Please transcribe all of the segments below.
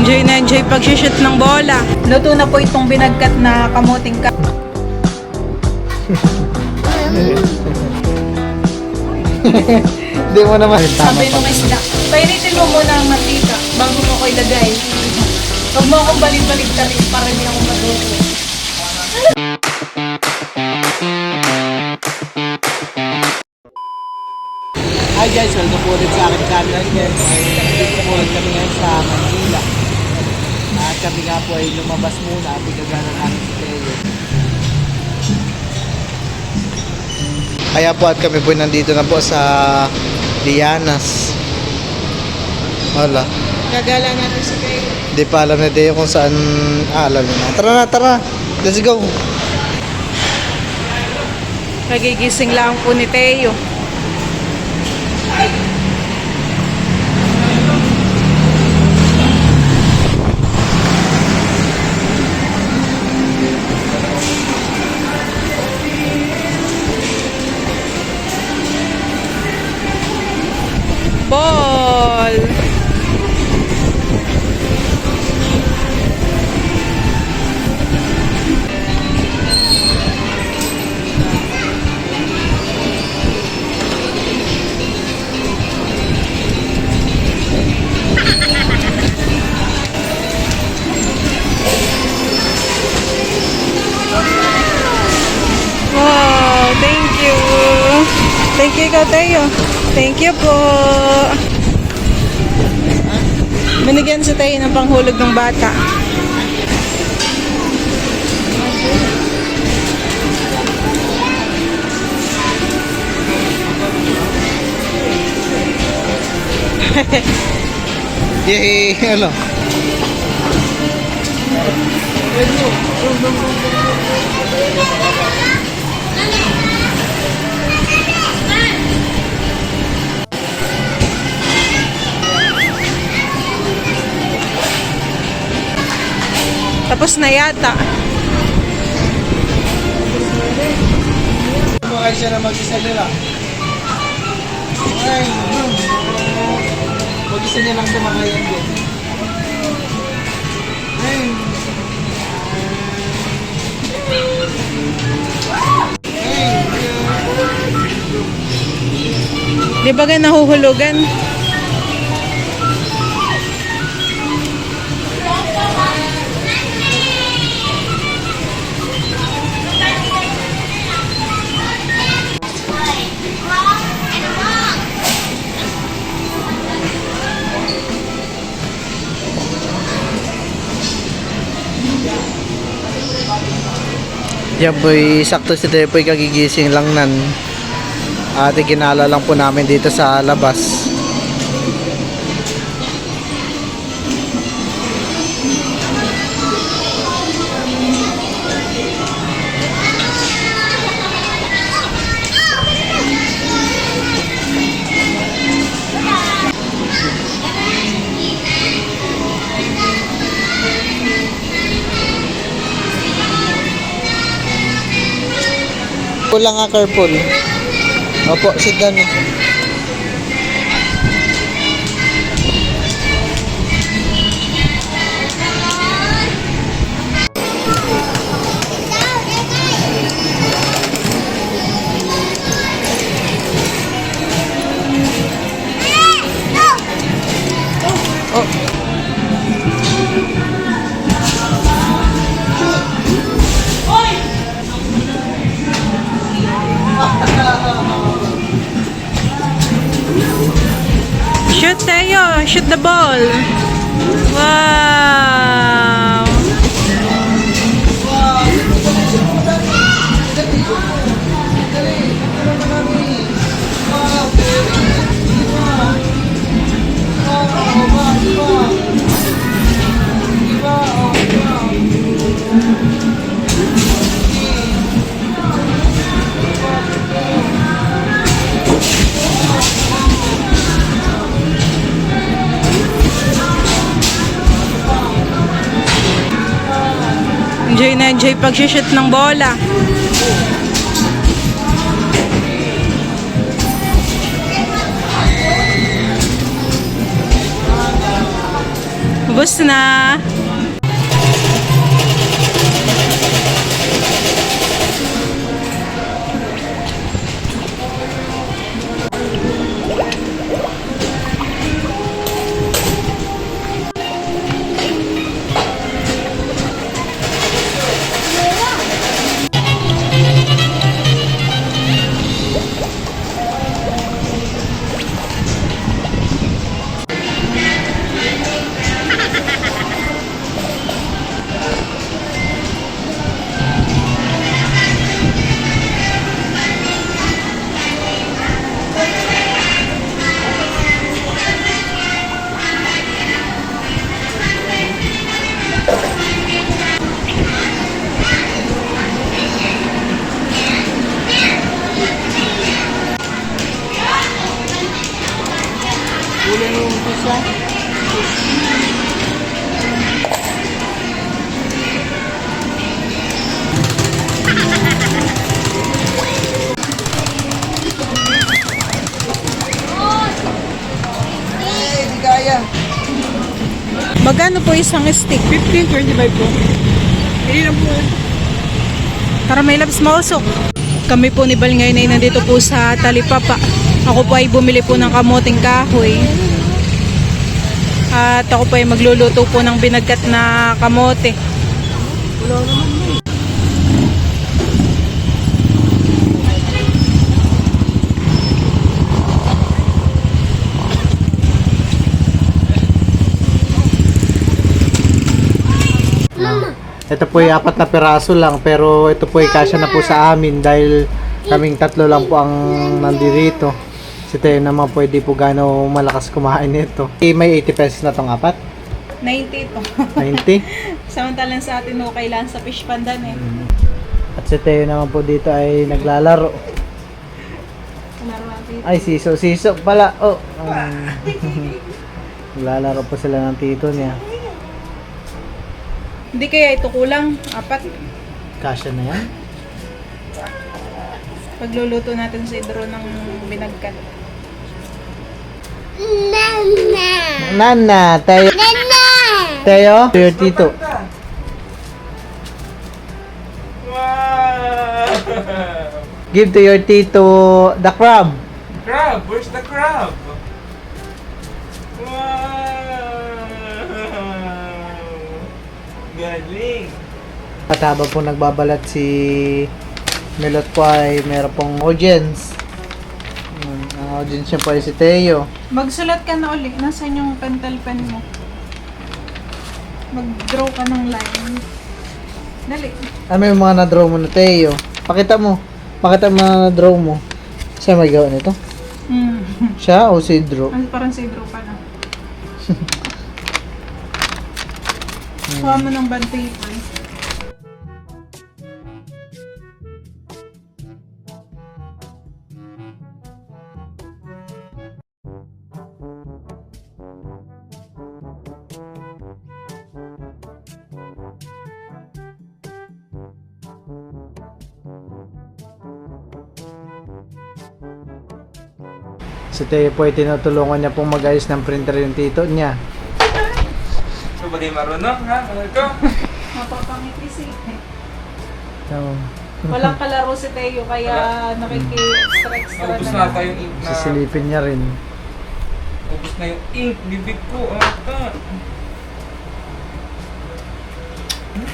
Enjoy na enjoy pag-shoot ng bola. Luto na po itong binagkat na kamuting ka. Hindi mo naman. Sabi nung isda, painitin mo muna ang mantika bago mo ko ilagay. Huwag mo akong balik-balik tarin para hindi ako matuto. Hi guys, welcome po ulit sa aking channel guys. Dito po ulit kami ngayon sa Manila. At kami nga po ay lumabas muna at igagana namin si Teo. Kaya po at kami po nandito na po sa Lianas. Wala. Gagala natin si Kay. Hindi pa alam na Teo kung saan alam na. Tara na, tara. Let's go. Nagigising lang po ni Teo. Ball! Wow! Thank you! Thank you, Teo. Thank you po! Binigyan sa tayo ng panghulog ng bata. Yay! Hello. Tapos na yata. Kumakay siya na mag-isa nila. Ay, mag-isa niya lang kumakayan din. Ay. Di ba ga nahuhulugan? Yan po'y sakto si Teo po'y kagigising lang nan. At ikinala lang po namin dito sa labas. Kulang nga carpool. Opo, sit down. Shoot tayo! Shoot the ball! Wow! Enjoy na enjoy pag-shoot ng bola. Bus na. Ulo yung isa. Ay, di kaya. Magkano po isang stick? 15, 25 po. Hindi na po. Para may labs mausok. Kami po ni Bal ngayon ay nandito po sa Talipapa. Ako po ay bumili po ng kamoting kahoy. At ako po ay magluluto po ng binagkat na kamote. Wala naman mo. Ito po ay 4 na piraso lang, pero ito po ay kasya na po sa amin dahil kaming 3 lang po ang nandirito. Si Teo naman po hindi po gano'ng malakas kumain nito. May 80 pesos na tong 4? 90 po. 90? Samantalang sa atin ho, kailangan sa fish pandan eh. At si Teo naman po dito ay naglalaro. Ay, siso pala. Oh. Naglalaro po sila ng tito niya. Hindi kaya ito kulang, 4. Kasya na yan. Pagluluto natin sa idro ng binagkat. Nana, Teo. Teo, your tito. Give to your tito the crab. Crab! Where's the crab? Wow! Galing! At habang po nagbabalat si Melot po ay meron pong audience. Ang audience niya po ay si Teo. Magsulat ka na ulit. Nasaan yung pentel pen mo? Mag-draw ka ng line. Dali. Ano yung mga na-draw mo na Teo? Pakita mo. Pakita mo na na-draw mo. Siya may gawa nito? Siya o si Drew? Parang sa draw pa na. Kuha mo ng bond paper. Si Teo po ay tinutulungan niya pong mag-ayos ng printer yung tito niya. So, ba di marunong, ha? Ano ko? Mapapangiti eh. So, Walang kalaro si Teo kaya nakiki-extra Naubos na na tayo yung ink na... sisilipin niya rin. Ubus na yung ink. Bibig ko, ata.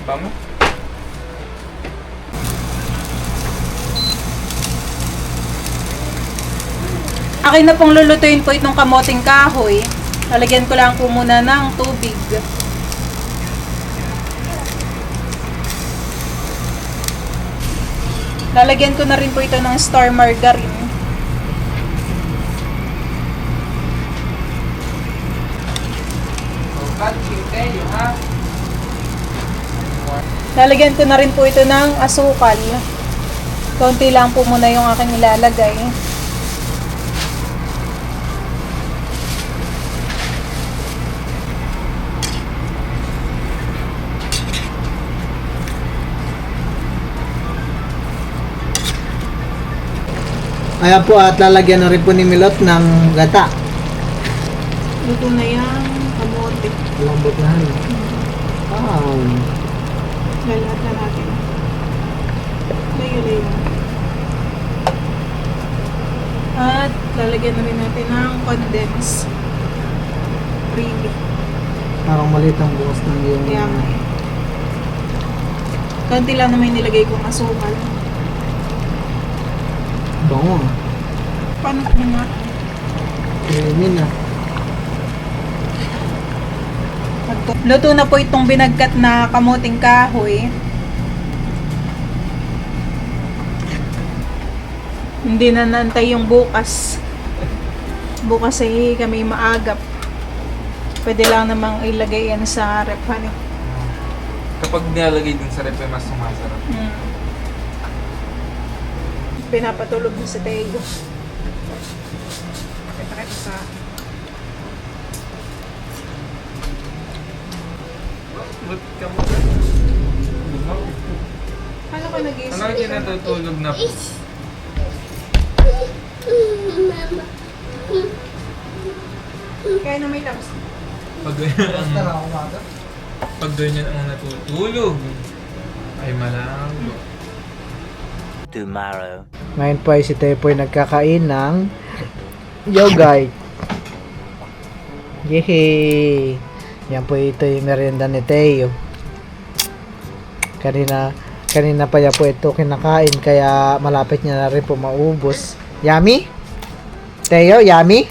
Ba mo? Akin na pong lulutuin po itong kamoting kahoy. Lalagyan ko lang po muna ng tubig. Lalagyan ko na rin po ito ng star margarine. So, catching tayo, ha? Lalagyan ko na rin po ito ng asukal. Konti lang po muna yung aking ilalagay. Ayan po at lalagyan na rin po ni Milot ng gata. Luto na yan, kamote. konti. Lambot na han. Lahat na natin. Layo. At lalagyan na rin natin ng condense. Really. Parang maliit ang bukas ng yung... Kaya nga eh. Kanti lang naman yung nilagay kong asukal. Bango. Paano ko nga? Creamy na. Luto na po itong binagkat na kamuting kahoy. Hindi na nantay yung bukas. Bukas ay kami maagap. Pwede lang namang ilagay yan sa rep, honey. Kapag nilalagay dun sa rep, ay mas sumasarap. Pinapatulog na si Teo. Kita sa... Ba't ka mo? Paano ka nag-iisip? Ano kayo natutulog na po? Kaya na may labs. Pag ganyan ang natutulog, ay malabo. Tomorrow. Ngayon po ay si Tepoy nagkakain ng yogurt. Yehey! Yan po ito yung merienda ni Teo. Kanina pa yan po ito kinakain kaya malapit niya na rin po maubos. Yummy? Teo, yummy?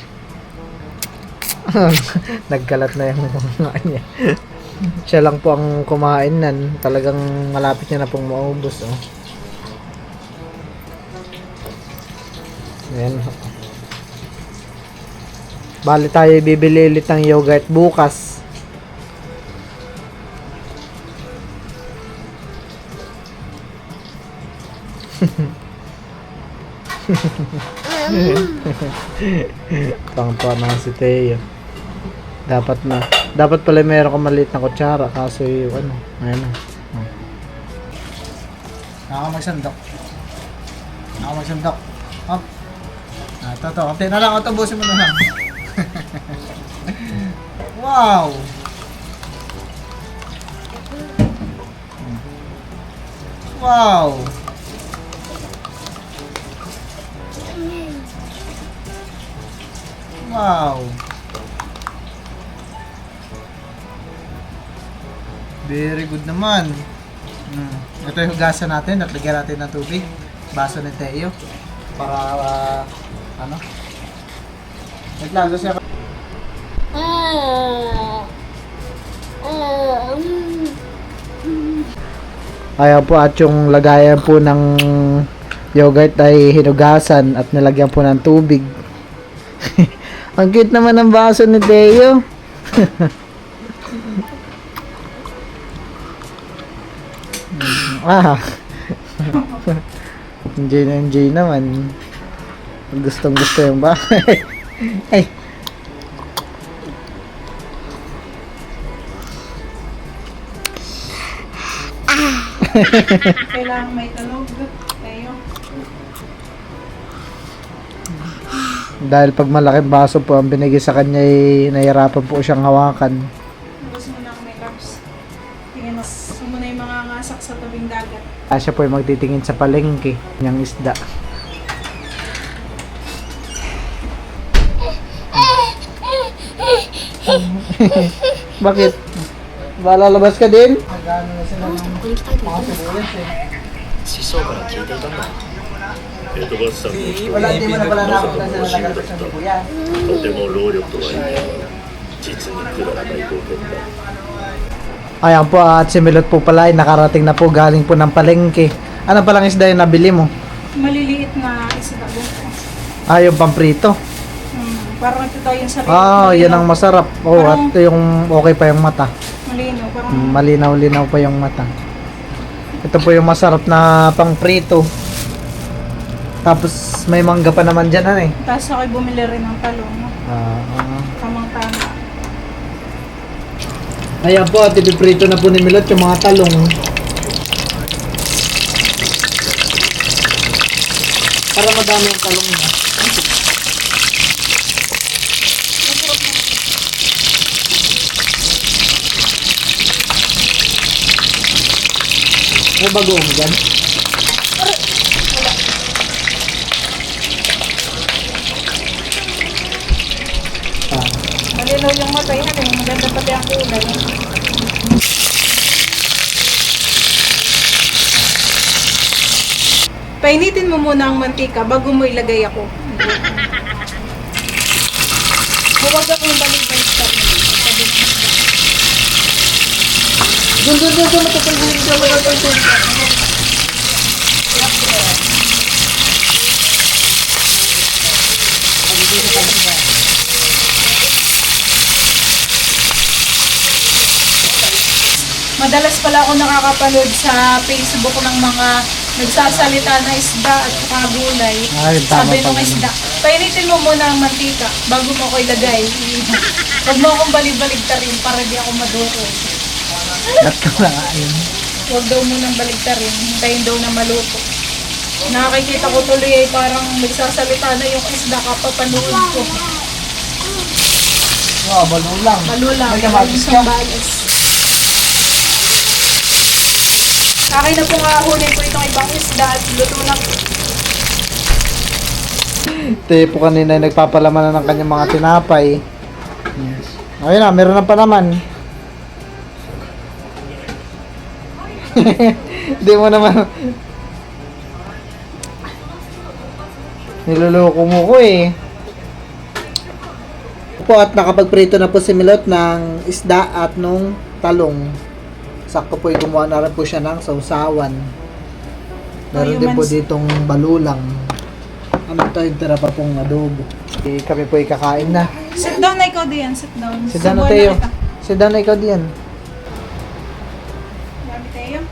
Nagkalat na yung mga niya. Siya lang po ang kumain nan. Talagang malapit niya na pong maubos. Oh. Ayan. Bali tayo bibili ulit ng yogurt bukas. Pang-pang na si Teo. Dapat pala meron ka maliit na kutsara kaso yung ano, ayun na. Nakamagsandok. Hop. Ito. Kapte na lang, utubusin mo na lang. Wow! Wow! Wow! Very good naman. Ito yung hugasan natin at lagyan natin ng tubig. Baso ni Teo. Para, ano? Wait lang, siya. Ayan po at yung lagayan po ng yogurt ay hinugasan at nilagyan po ng tubig. Ang cute naman ng baso ni Teo. Enjoy naman. Gustong gusto yung bahay. Ay. Kailangan may tunog. Tayo. Dahil pag malaking baso po ang binigay sa kanya ay nahirapan po siyang hawakan. Tapos muna ako may labs. Tingnan mo. Muna yung mga ngasak sa tabing dagat. Siya po ay magtitingin sa palengke niyang isda. Bakit? Lalabas ka din? Magkano na sila ng mga sibulas eh. 師匠から聞いていたんだ。江戸橋さんの人 Wala, hindi mo na pala 皆さん nakapunta の sa マシンだ nagalabas っ ng た。 bubuyan. とても労力とは言いながら実にくだらない冒険だ。 Ayan po at si Milot po pala ay nakarating na po galing po ng palengke. Ano palang isda yung nabili mo? Maliliit na isda doon. Yung pamprito. Parang ito tayo yung sarili. Yan ang masarap. At yung okay pa yung mata. Malinaw. Parang Malinaw-linaw pa yung mata. Ito po yung masarap na pangprito. Tapos may mangga pa naman dyan eh. tapos ako'y bumili rin ng talong. No? Tamang-tama. Ayan po at ipiprito na po ni Milot yung mga talong. Para madami yung talong niya. May bagoong dyan. Malinaw yung mata, yan eh. Maganda pati ang kulay. Painitin mo muna ang mantika bago mo ilagay ako. Huwag akong balibay sa Doon, matutulungin ka, matutulungin ka. Madalas pala ako nakakapanood sa Facebook ng mga nagsasalita na isda at saka gulay. Ay, tama Sabi nung pala. isda, painitin mo muna ang mantika bago mo ako ilagay. Huwag mo akong balig-baligtarin para di ako maduro. Kat ka na ayun. Huwag daw munang baligtarin, hintayin daw na maluto. Nakakikita ko tuloy ay parang nagsasalita na yung isda kapapanood ko. Oo, balong lang. Malulang, May kamatis isang ka? balas. Akin na po nga hunin ko itong ibang isda at luto na po. Tayo po kanina ay nagpapalaman na ng kanyang mga tinapay. Yes. Ayun na, meron na pa naman. Hindi mo naman. Niloloko mo ko eh. Po at nakapagprito na po si Milot ng isda at nung talong. Sakto po gumawa na rin po siya ng sausawan. Meron din po ditong balulang. Ano to, tira pa pong adobo. Kami po kakain na. Sit down na ikaw diyan, sit down. Sit down na tayo. Sit down na ikaw diyan. Dami tayo.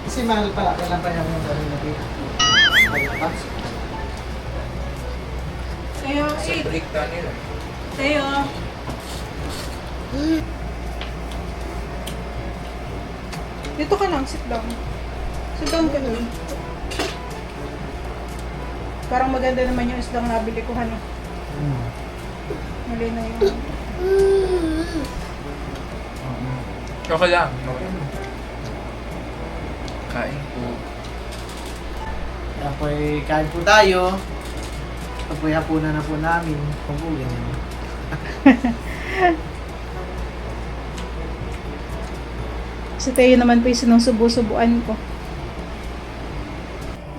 Si Mahal pala, kailan pa niya mong gawin na dito? Tayo, eat. Break ta nila. Tayo. Dito ka lang, sit down. Sit down ka lang. Parang maganda naman yung isdang nabili ko, ano. Mali na yun. Okay lang. Kain po. Kaya po kain po tayo. Ito po hapunan na po namin. Kung po ganyan. Si Teo naman po yung sinusubo-subuan ko.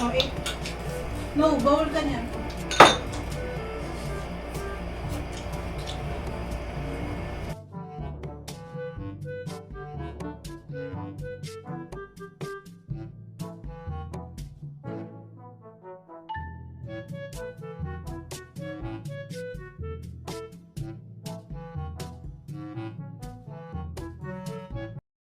Oh, eat. No, bawal ka niyan.